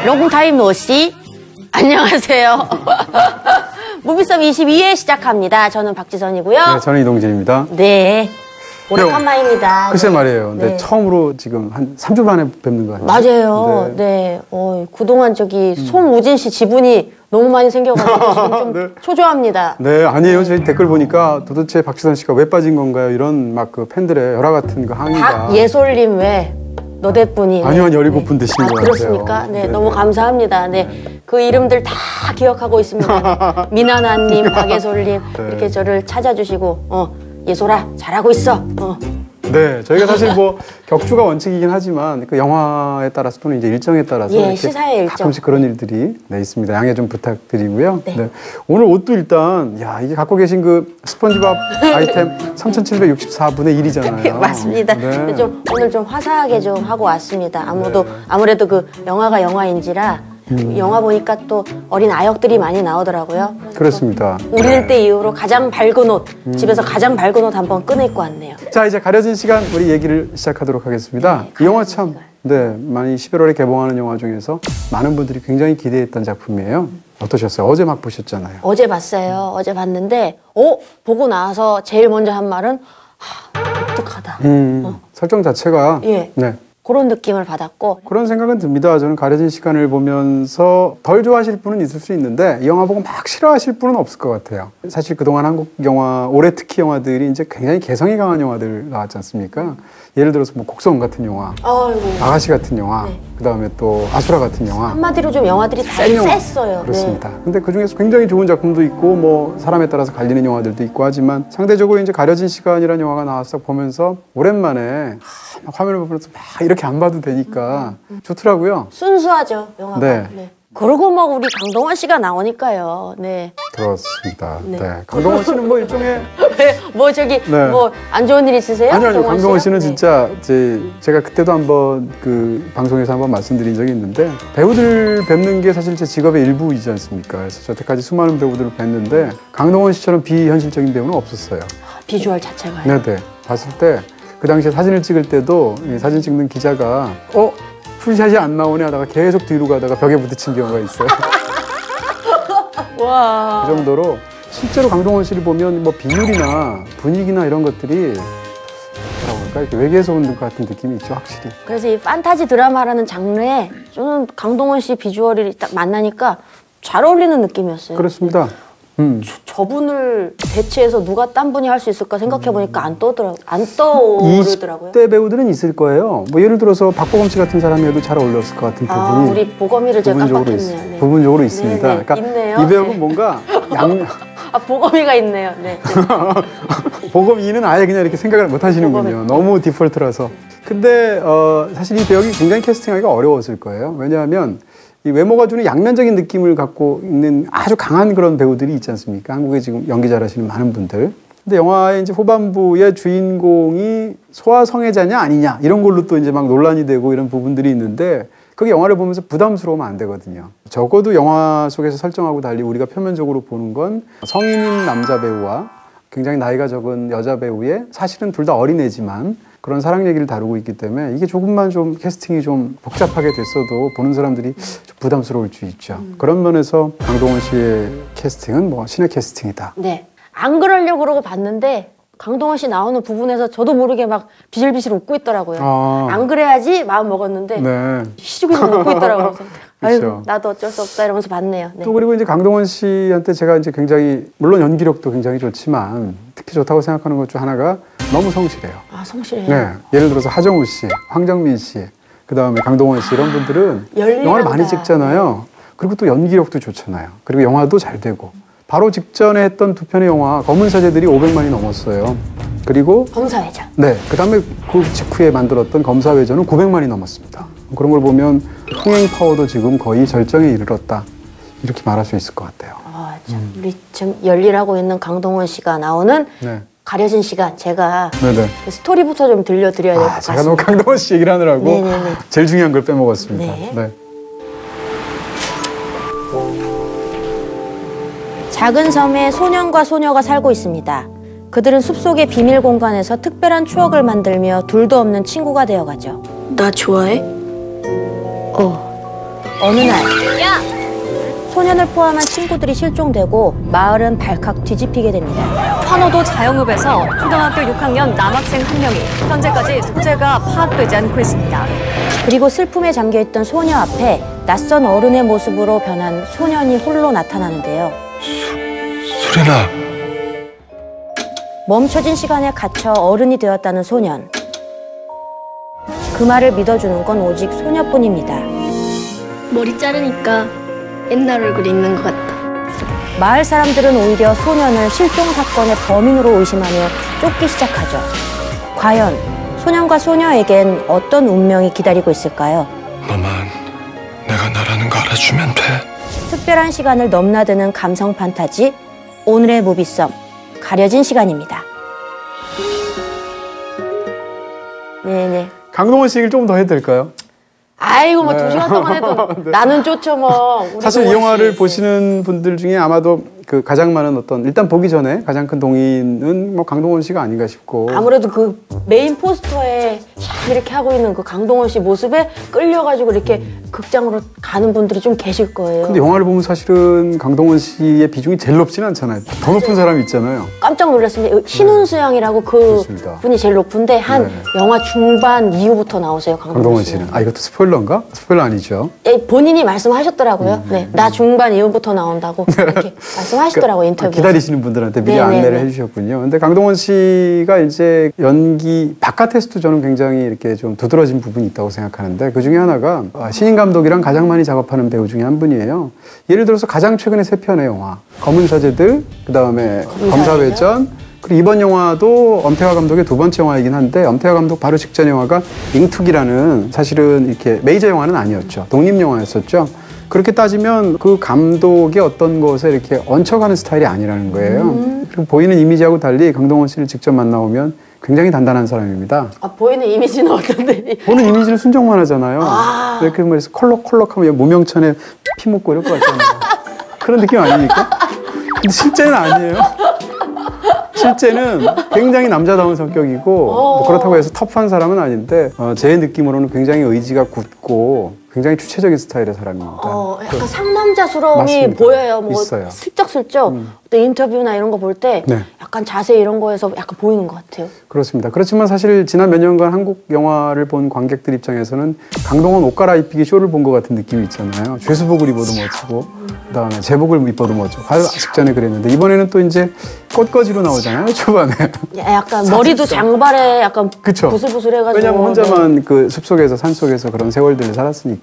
롱타임 노씨 안녕하세요. 무비썸 22회 시작합니다. 저는 박지선이고요. 네, 저는 이동진입니다. 네, 오래간만입니다. 글쎄 말이에요. 근데 네. 처음으로 지금 한 3주 만에 뵙는 거 아니에요? 맞아요. 네. 그동안 저기 손우진 씨 지분이 너무 많이 생겨가지고 지금 좀 네. 초조합니다. 네, 아니에요. 저희 댓글 보니까 도대체 박지선 씨가 왜 빠진 건가요? 이런 막 그 팬들의 열화 같은 그 항의가. 박예솔님 왜 너댓분이 아니요, 한 17분 되신 것 같아요. 그렇습니까? 네, 네, 너무 네. 감사합니다. 네, 그 이름들 다 기억하고 있습니다. 미나나님, 박예솔님 네. 이렇게 저를 찾아주시고 예솔아 잘하고 있어. 네, 저희가 사실 뭐 격주가 원칙이긴 하지만 그 영화에 따라서 또는 이제 일정에 따라서 예, 이렇게 시사의 일정. 가끔씩 그런 일들이 있습니다. 양해 좀 부탁드리고요. 네. 오늘 옷도 일단 이게 갖고 계신 그 스펀지밥 아이템 3,764분의 1이잖아요. 맞습니다. 네. 좀 오늘 좀 화사하게 좀 하고 왔습니다. 아무래도 그 영화가 영화인지라 영화 보니까 또 어린 아역들이 많이 나오더라고요. 그렇습니다. 우리들 때 이후로 가장 밝은 옷, 집에서 가장 밝은 옷 한번 꺼내입고 왔네요. 자, 이제 가려진 시간 우리 얘기를 시작하도록 하겠습니다. 이 영화 참 많이 11월에 개봉하는 영화 중에서 많은 분들이 굉장히 기대했던 작품이에요. 어떠셨어요? 어제 막 보셨잖아요. 어제 봤어요. 어제 봤는데 보고 나서 제일 먼저 한 말은 독특하다. 설정 자체가 예. 네. 그런 느낌을 받았고 그런 생각은 듭니다. 저는 가려진 시간을 보면서 덜 좋아하실 분은 있을 수 있는데 이 영화 보고 막 싫어하실 분은 없을 것 같아요. 사실 그동안 한국 영화, 올해 특히 영화들이 이제 굉장히 개성이 강한 영화들 나왔지 않습니까? 예를 들어서 뭐 곡성 같은 영화, 아이고. 아가씨 같은 영화, 네. 그다음에 또 아수라 같은 영화. 한마디로 좀 영화들이 다 센 영화. 셌어요. 그렇습니다. 근데 그 중에서 굉장히 좋은 작품도 있고 뭐 사람에 따라서 갈리는 영화들도 있고 하지만 상대적으로 이제 가려진 시간이라는 영화가 나와서 보면서 오랜만에 화면을 보면서 막 이렇게 안 봐도 되니까 좋더라고요. 순수하죠, 영화가. 네. 네. 그러고 뭐 우리 강동원 씨가 나오니까요. 네. 그렇습니다. 네. 네. 강동원 씨는 뭐 일종의 뭐 저기 네. 뭐 안 좋은 일 있으세요? 아니요. 강동원 씨는 네. 진짜 제가 그때도 한번 그 방송에서 한번 말씀드린 적이 있는데 배우들 뵙는 게 사실 제 직업의 일부이지 않습니까? 그래서 여태까지 수많은 배우들을 뵀는데 강동원 씨처럼 비현실적인 배우는 없었어요. 비주얼 자체가요. 네네. 봤을 때 그 당시에 사진을 찍을 때도 이 사진 찍는 기자가 풀샷이 안 나오네 하다가 계속 뒤로 가다가 벽에 부딪힌 경우가 있어요. 와. 그 정도로 실제로 강동원 씨를 보면 뭐 비율이나 분위기나 이런 것들이 뭐라고 할까 이렇게 외계에서 온 것 같은 느낌이 있죠, 확실히. 그래서 이 판타지 드라마라는 장르에 저는 강동원 씨 비주얼이 딱 만나니까 잘 어울리는 느낌이었어요. 그렇습니다. 저분을 대체해서 누가 딴 분이 할 수 있을까 생각해보니까 안 떠오르더라고요. 20대 배우들은 있을 거예요. 뭐 예를 들어서 박보검 씨 같은 사람이 해도 잘 어울렸을 것 같은 부분이 우리 보검이를 제가 깜빡했네요. 네. 부분적으로 있습니다. 네네, 그러니까 있네요. 이 배우는 네. 뭔가 보검이가 있네요. 네. 보검이는 아예 그냥 이렇게 생각을 못 하시는군요. 너무 디폴트라서. 근데 사실 이 배역이 굉장히 캐스팅하기가 어려웠을 거예요. 왜냐하면 이 외모가 주는 양면적인 느낌을 갖고 있는 아주 강한 그런 배우들이 있지 않습니까? 한국에 지금 연기 잘하시는 많은 분들. 근데 영화의 이제 후반부의 주인공이 소아성애자냐 아니냐 이런 걸로 또 이제 막 논란이 되고 이런 부분들이 있는데 그게 영화를 보면서 부담스러우면 안 되거든요. 적어도 영화 속에서 설정하고 달리 우리가 표면적으로 보는 건 성인인 남자 배우와 굉장히 나이가 적은 여자 배우의 사실은 둘 다 어린애지만 그런 사랑 얘기를 다루고 있기 때문에 이게 조금만 좀 캐스팅이 좀 복잡하게 됐어도 보는 사람들이 좀 부담스러울 수 있죠. 그런 면에서 강동원 씨의 캐스팅은 뭐 신의 캐스팅이다. 네. 안 그러려고 그러고 봤는데 강동원 씨 나오는 부분에서 저도 모르게 막 비실비실 웃고 있더라고요. 안 그래야지 마음 먹었는데 네. 시주기도 웃고 있더라고요. 아이고 그렇죠. 나도 어쩔 수 없다 이러면서 봤네요. 네. 또 그리고 이제 강동원 씨한테 제가 이제 굉장히 물론 연기력도 굉장히 좋지만 특히 좋다고 생각하는 것 중 하나가 너무 성실해요. 아 성실해요. 네. 예를 들어서 하정우 씨, 황정민 씨, 그다음에 강동원 씨 이런 분들은 열일한다. 영화를 많이 찍잖아요. 그리고 또 연기력도 좋잖아요. 그리고 영화도 잘 되고. 바로 직전에 했던 두 편의 영화 검은 사제들이 500만이 넘었어요. 그리고 검사회장. 네, 그다음에 그 직후에 만들었던 검사회전은 900만이 넘었습니다. 그런 걸 보면 흥행 파워도 지금 거의 절정에 이르렀다. 이렇게 말할 수 있을 것 같아요. 참 우리 지금 열일하고 있는 강동원 씨가 나오는 네. 가려진 시간 제가 네네. 그 스토리부터 좀 들려드려야 될 것 같습니다. 제가 너무 강동원 씨 얘기를 하느라고 네네네. 제일 중요한 걸 빼먹었습니다. 네. 네. 작은 섬에 소년과 소녀가 살고 있습니다. 그들은 숲속의 비밀 공간에서 특별한 추억을 만들며 둘도 없는 친구가 되어가죠. 나 좋아해? 어느 날 소년을 포함한 친구들이 실종되고 마을은 발칵 뒤집히게 됩니다. 환호도 자영읍에서 초등학교 6학년 남학생 한 명이 현재까지 소재가 파악되지 않고 있습니다. 그리고 슬픔에 잠겨있던 소녀 앞에 낯선 어른의 모습으로 변한 소년이 홀로 나타나는데요. 수린아. 멈춰진 시간에 갇혀 어른이 되었다는 소년. 그 말을 믿어주는 건 오직 소녀뿐입니다. 머리 자르니까 옛날 얼굴이 있는 것 같다. 마을 사람들은 오히려 소년을 실종 사건의 범인으로 의심하며 쫓기 시작하죠. 과연 소년과 소녀에겐 어떤 운명이 기다리고 있을까요? 너만 내가 나라는 거 알아주면 돼. 특별한 시간을 넘나드는 감성 판타지 오늘의 무비썸 가려진 시간입니다. 네네. 강동원 씨 얘기를 조금 더 해도 될까요? 아이고 뭐 2시간 동안 해도 나는 쫓죠 뭐. 사실 이 영화를 보시는 분들 중에 아마도 그 가장 많은 어떤 일단 보기 전에 가장 큰 동의는 뭐 강동원 씨가 아닌가 싶고 아무래도 그 메인 포스터에 샥 이렇게 하고 있는 그 강동원 씨 모습에 끌려가지고 이렇게 극장으로 가는 분들이 좀 계실 거예요. 근데 영화를 보면 사실은 강동원 씨의 비중이 제일 높지는 않잖아요. 더 높은 사람이 있잖아요. 깜짝 놀랐습니다. 신은수 양이라고 그 그렇습니다. 분이 제일 높은데 한 네. 영화 중반 이후부터 나오세요. 강동원 씨는. 아 이것도 스포일러인가? 스포일러 아니죠? 예, 본인이 말씀하셨더라고요. 네, 나 중반 이후부터 나온다고 이렇게 말씀하시더라고요. 인터뷰. 기다리시는 분들한테 미리 네네네. 안내를 해주셨군요. 근데 강동원 씨가 이제 연기 바깥에서도 저는 굉장히 이렇게 좀 두드러진 부분이 있다고 생각하는데 그 중에 하나가 신인 감독이랑 가장 많이 작업하는 배우 중에 한 분이에요. 예를 들어서 가장 최근에 3편의 영화 검은 사제들, 그 다음에 검사회전, 그리고 이번 영화도 엄태화 감독의 2번째 영화이긴 한데 엄태화 감독 바로 직전 영화가 잉투기라는 사실은 이렇게 메이저 영화는 아니었죠. 독립 영화였었죠. 그렇게 따지면 그 감독의 어떤 것에 이렇게 얹혀가는 스타일이 아니라는 거예요. 그리고 보이는 이미지하고 달리 강동원 씨를 직접 만나보면 굉장히 단단한 사람입니다. 아, 보이는 이미지는 어떤데? 보는 이미지는 순정만 하잖아요. 이렇게 뭐 컬럭컬럭하면 무명천에 피 묻고 이럴 것 같잖아요. 그런 느낌 아닙니까? 근데 실제는 아니에요. 실제는 굉장히 남자다운 성격이고 뭐 그렇다고 해서 터프한 사람은 아닌데 제 느낌으로는 굉장히 의지가 굳고 굉장히 주체적인 스타일의 사람입니다. 약간 상남자스러움이 맞습니다. 보여요. 뭐 있어요. 슬쩍슬쩍 어떤 인터뷰나 이런 거 볼 때 네. 약간 자세 이런 거에서 약간 보이는 것 같아요. 그렇습니다. 그렇지만 사실 지난 몇 년간 한국 영화를 본 관객들 입장에서는 강동원 옷 갈아입히기 쇼를 본 것 같은 느낌이 있잖아요. 죄수복을 입어도 멋지고 그다음에 제복을 입어도 멋지고 가을 직전에 그랬는데 이번에는 또 이제 꽃거지로 나오잖아요. 초반에. 약간 머리도 장발에 약간 그쵸. 부슬부슬해가지고. 왜냐면 혼자만 그 숲속에서 산속에서 그런 세월들을 살았으니까.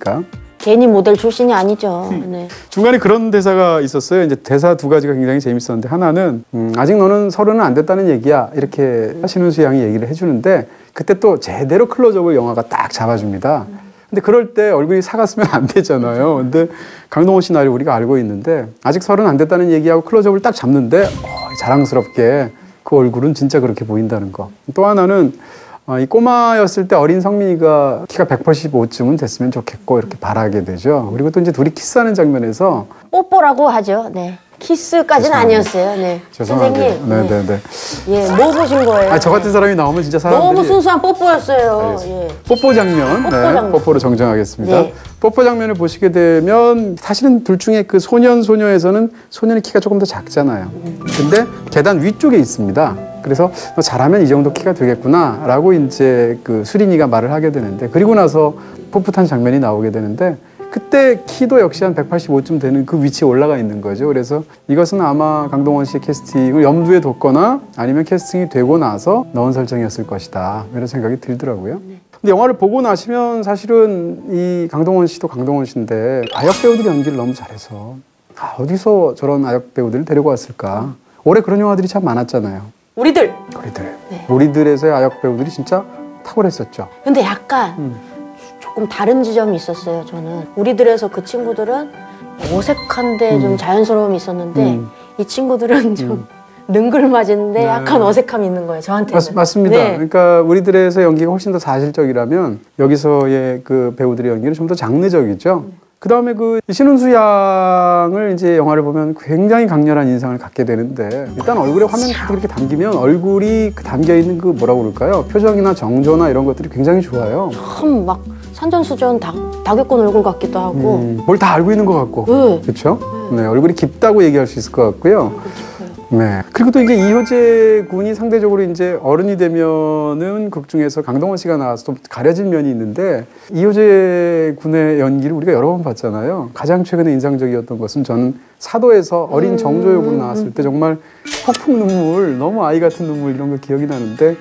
괜히 모델 출신이 아니죠. 네. 중간에 그런 대사가 있었어요. 이제 대사 2가지가 굉장히 재밌었는데 하나는 아직 너는 30은 안 됐다는 얘기야. 이렇게 신은수 양이 얘기를 해주는데 그때 또 제대로 클로즈업을 영화가 딱 잡아줍니다. 근데 그럴 때 얼굴이 사갔으면 안 되잖아요. 근데 강동원 씨 나이를 우리가 알고 있는데 아직 30은 안 됐다는 얘기하고 클로즈업을 딱 잡는데 자랑스럽게 그 얼굴은 진짜 그렇게 보인다는 거. 또 하나는 이 꼬마였을 때 어린 성민이가 키가 185쯤은 됐으면 좋겠고 이렇게 바라게 되죠. 그리고 또 이제 둘이 키스하는 장면에서 뽀뽀라고 하죠. 네. 키스까지는 아니었어요. 네. 죄송한데. 선생님. 네네네. 예, 뭐 보신 거예요? 저 같은 사람이 나오면 진짜 사람들이 너무 순수한 뽀뽀였어요. 예. 뽀뽀 장면, 뽀뽀 네, 장면. 뽀뽀로 정정하겠습니다. 네. 뽀뽀 장면을 보시게 되면 사실은 둘 중에 그 소년, 소녀에서는 소년의 키가 조금 더 작잖아요. 근데 계단 위쪽에 있습니다. 그래서 너 잘하면 이 정도 키가 되겠구나 라고 이제 그 수린이가 말을 하게 되는데 그리고 나서 풋풋한 장면이 나오게 되는데 그때 키도 역시 한 185쯤 되는 그 위치에 올라가 있는 거죠. 그래서 이것은 아마 강동원 씨의 캐스팅을 염두에 뒀거나 아니면 캐스팅이 되고 나서 넣은 설정이었을 것이다. 이런 생각이 들더라고요. 근데 영화를 보고 나시면 사실은 이 강동원 씨도 강동원 씨인데 아역 배우들이 연기를 너무 잘해서 어디서 저런 아역 배우들을 데리고 왔을까. 올해 그런 영화들이 참 많았잖아요. 우리들. 네. 우리들에서의 아역 배우들이 진짜 탁월했었죠. 근데 약간 조금 다른 지점이 있었어요. 저는 우리들에서 그 친구들은 어색한데 좀 자연스러움이 있었는데 이 친구들은 좀 능글맞은데 약간 어색함이 있는 거예요. 저한테는. 맞습니다. 네. 그러니까 우리들에서 연기가 훨씬 더 사실적이라면 여기서의 그 배우들의 연기는 좀 더 장르적이죠. 그 다음에 그 신은수 양을 이제 영화를 보면 굉장히 강렬한 인상을 갖게 되는데 일단 얼굴에 화면 그렇게 담기면 얼굴이 그 담겨 있는 그 뭐라고 그럴까요? 표정이나 정조나 이런 것들이 굉장히 좋아요. 참 막 산전수전 다겪은 얼굴 같기도 하고 뭘 다 알고 있는 것 같고 네. 그렇죠? 네, 얼굴이 깊다고 얘기할 수 있을 것 같고요. 네. 그리고 또 이게 이효재 군이 상대적으로 이제 어른이 되면은 극 중에서 강동원 씨가 나와서 좀 가려진 면이 있는데 이효재 군의 연기를 우리가 여러 번 봤잖아요. 가장 최근에 인상적이었던 것은 저는 사도에서 어린 정조역으로 나왔을 때 정말 폭풍 눈물, 너무 아이 같은 눈물 이런 거 기억이 나는데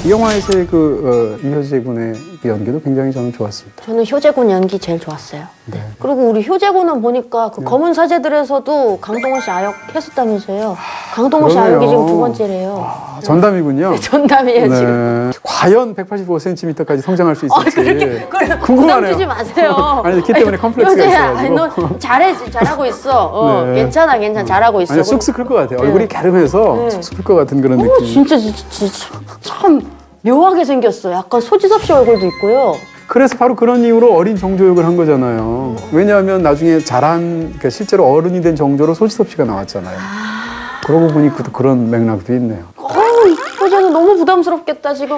이 영화에서의 그 이효재 군의 그 연기도 굉장히 저는 좋았습니다. 저는 효재군 연기 제일 좋았어요. 네. 그리고 우리 효재군은 보니까 그 검은 사제들에서도 강동원 씨 아역 했었다면서요. 강동원 씨 그러네요. 아역이 지금 두 번째래요. 아, 전담이군요. 네, 전담이에요 지금. 과연 185cm까지 성장할 수 있을지 그래, 궁금하네요. 부담 주지 마세요. 아니 키 때문에 컴플렉스가 효재야, 있어가지고. 너 잘하고 있어. 네. 괜찮아, 잘하고 있어. 아니 쑥쑥 클 것 같아요. 얼굴이 갸름해서 네. 쑥쑥 클 것 같은 그런 느낌. 진짜 참 묘하게 생겼어. 약간 소지섭 씨 얼굴도 있고요. 그래서 바로 그런 이유로 어린 정조역을 한 거잖아요. 왜냐하면 나중에 그러니까 실제로 어른이 된 정조로 소지섭 씨가 나왔잖아요. 그러고 보니 그런 맥락도 있네요. 효재는 너무 부담스럽겠다 지금.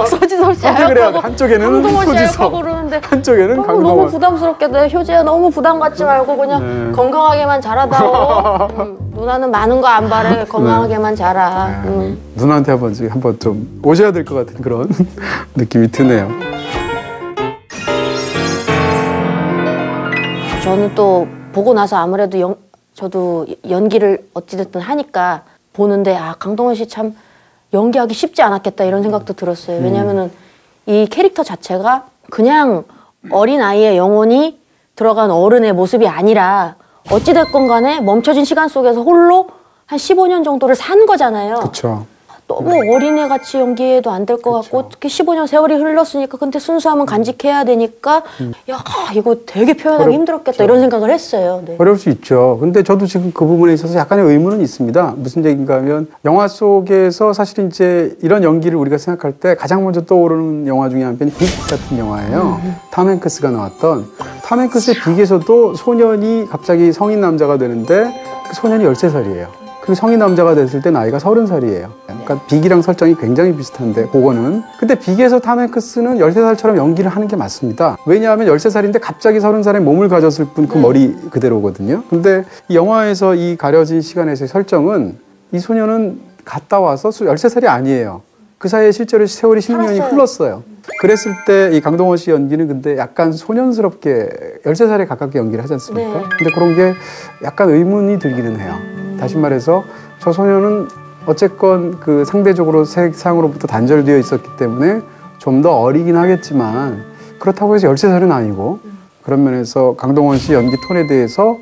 소지섭 씨 그래야 돼. 아역하고 한쪽에는 강동원 씨 소지섭, 아역하고 그러는데 한쪽에는 너무 강동원. 부담스럽겠다. 효재야 너무 부담 갖지 말고 그냥 네. 건강하게만 자라다오. 누나는 많은 거 안 바래. 건강하게만 자라. 누나한테 한번 좀 오셔야 될 것 같은 그런 느낌이 드네요. 저는 또 보고 나서 아무래도 저도 연기를 어찌됐든 하니까 보는데 강동원 씨 참 연기하기 쉽지 않았겠다 이런 생각도 들었어요. 왜냐면은 이 캐릭터 자체가 그냥 어린아이의 영혼이 들어간 어른의 모습이 아니라 어찌됐건 간에 멈춰진 시간 속에서 홀로 한 15년 정도를 산 거잖아요. 그렇죠. 너무 어린애같이 연기해도 안 될 것 같고 어떻게 15년 세월이 흘렀으니까 근데 순수함은 간직해야 되니까 야 이거 되게 표현하기 힘들었겠다 이런 생각을 했어요. 네. 어려울 수 있죠. 근데 저도 지금 그 부분에 있어서 약간의 의문은 있습니다. 무슨 얘기인가 하면 영화 속에서 사실 이제 이런 연기를 우리가 생각할 때 가장 먼저 떠오르는 영화 중에 한 편이 빅 같은 영화예요. 탐 행크스가 나왔던 탐 행크스의 빅에서도 소년이 갑자기 성인 남자가 되는데 그 소년이 13살이에요. 그 성인 남자가 됐을 때 나이가 30살이에요. 그러니까 빅이랑 설정이 굉장히 비슷한데 그거는 근데 빅에서 탐 행크스는 13살처럼 연기를 하는 게 맞습니다. 왜냐하면 13살인데 갑자기 30살의 몸을 가졌을 뿐 그 머리 그대로거든요. 근데 이 영화에서 이 가려진 시간에서의 설정은 이 소년은 갔다 와서 13살이 아니에요. 그 사이에 실제로 세월이 16년이 흘렀어요. 그랬을 때 이 강동원 씨 연기는 근데 약간 소년스럽게 13살에 가깝게 연기를 하지 않습니까? 네. 근데 그런 게 약간 의문이 들기는 해요. 다시 말해서 저 소년은 어쨌건 그 상대적으로 세상으로부터 단절되어 있었기 때문에 좀 더 어리긴 하겠지만 그렇다고 해서 13살은 아니고 그런 면에서 강동원 씨 연기 톤에 대해서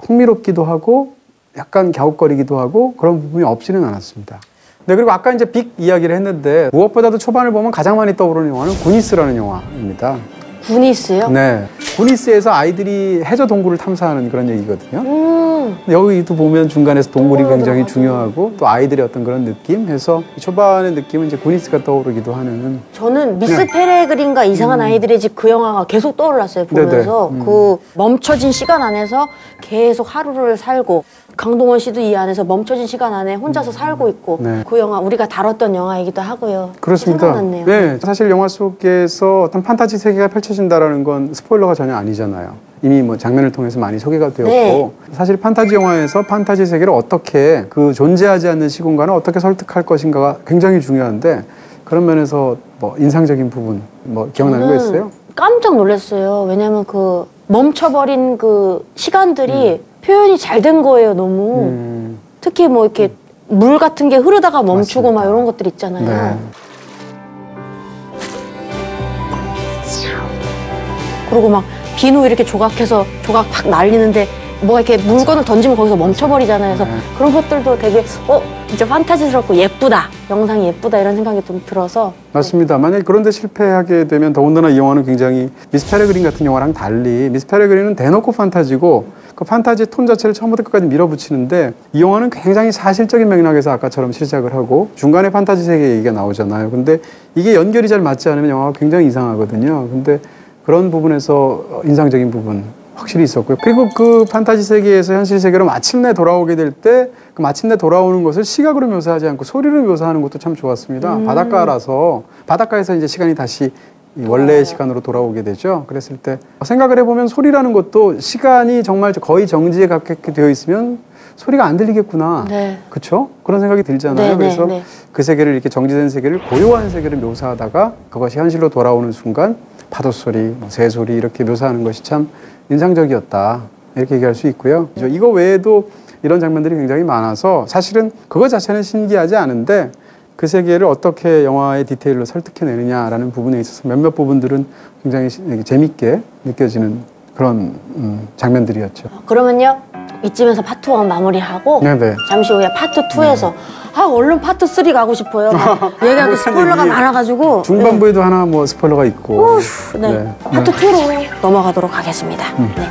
흥미롭기도 하고 약간 갸웃거리기도 하고 그런 부분이 없지는 않았습니다. 네, 그리고 아까 이제 빅 이야기를 했는데 무엇보다도 초반을 보면 가장 많이 떠오르는 영화는 구니스라는 영화입니다. 구니스요? 네. 구니스에서 아이들이 해저 동굴을 탐사하는 그런 얘기거든요. 여기도 보면 중간에서 동굴이 굉장히 중요하고 또 아이들의 어떤 그런 느낌 해서 초반의 느낌은 이제 구니스가 떠오르기도 하는. 저는 미스 페레그린과 이상한 아이들의 집 그 영화가 계속 떠올랐어요. 보면서 그 멈춰진 시간 안에서 계속 하루를 살고 강동원 씨도 이 안에서 멈춰진 시간 안에 혼자서 살고 있고 네. 그 영화 우리가 다뤘던 영화이기도 하고요. 그렇습니다. 생각났네요. 네, 사실 영화 속에서 어떤 판타지 세계가 펼쳐진다라는 건 스포일러가 전혀 아니잖아요. 이미 뭐 장면을 통해서 많이 소개가 되었고 네. 사실 판타지 영화에서 판타지 세계를 어떻게 그 존재하지 않는 시공간을 어떻게 설득할 것인가가 굉장히 중요한데 그런 면에서 뭐 인상적인 부분 뭐 기억나는 거 있어요? 깜짝 놀랐어요. 왜냐면 그 멈춰버린 그 시간들이 표현이 잘 된 거예요. 너무 특히 뭐 이렇게 물 같은 게 흐르다가 멈추고 맞습니다. 막 이런 것들 있잖아요. 네. 그리고 막 비누 이렇게 조각해서 조각 팍 날리는데 뭐가 이렇게 물건을 던지면 거기서 멈춰버리잖아요. 그래서 그런 것들도 되게 진짜 판타지스럽고 예쁘다. 영상이 예쁘다 이런 생각이 좀 들어서 맞습니다. 만약에 그런데 실패하게 되면 더군다나 이 영화는 굉장히 미스 페레그린 같은 영화랑 달리 미스 페레그린은 대놓고 판타지고 그 판타지 톤 자체를 처음부터 끝까지 밀어붙이는데 이 영화는 굉장히 사실적인 맥락에서 아까처럼 시작을 하고 중간에 판타지 세계 얘기가 나오잖아요. 근데 이게 연결이 잘 맞지 않으면 영화가 굉장히 이상하거든요. 근데 그런 부분에서 인상적인 부분 확실히 있었고요. 그리고 그 판타지 세계에서 현실 세계로 마침내 돌아오게 될 때 그 마침내 돌아오는 것을 시각으로 묘사하지 않고 소리로 묘사하는 것도 참 좋았습니다. 바닷가라서 바닷가에서 이제 시간이 다시 이 원래의 시간으로 돌아오게 되죠. 그랬을 때 생각을 해보면 소리라는 것도 시간이 정말 거의 정지에 가깝게 되어 있으면 소리가 안 들리겠구나. 네. 그렇죠? 그런 생각이 들잖아요. 네, 그래서 네. 그 세계를 이렇게 정지된 세계를 고요한 세계를 묘사하다가 그것이 현실로 돌아오는 순간 파도 소리, 새 소리 이렇게 묘사하는 것이 참 인상적이었다. 이렇게 얘기할 수 있고요. 이거 외에도 이런 장면들이 굉장히 많아서 사실은 그것 자체는 신기하지 않은데 그 세계를 어떻게 영화의 디테일로 설득해내느냐라는 부분에 있어서 몇몇 부분들은 굉장히 재밌게 느껴지는 그런 장면들이었죠. 그러면요 이쯤에서 파트 1 마무리하고 네네. 잠시 후에 파트 2에서 얼른 파트 3 가고 싶어요. 막 얘기하고 스포일러가 많아가지고 중반부에도 하나 뭐 스포일러가 있고 네. 파트 2로 넘어가도록 하겠습니다. 네.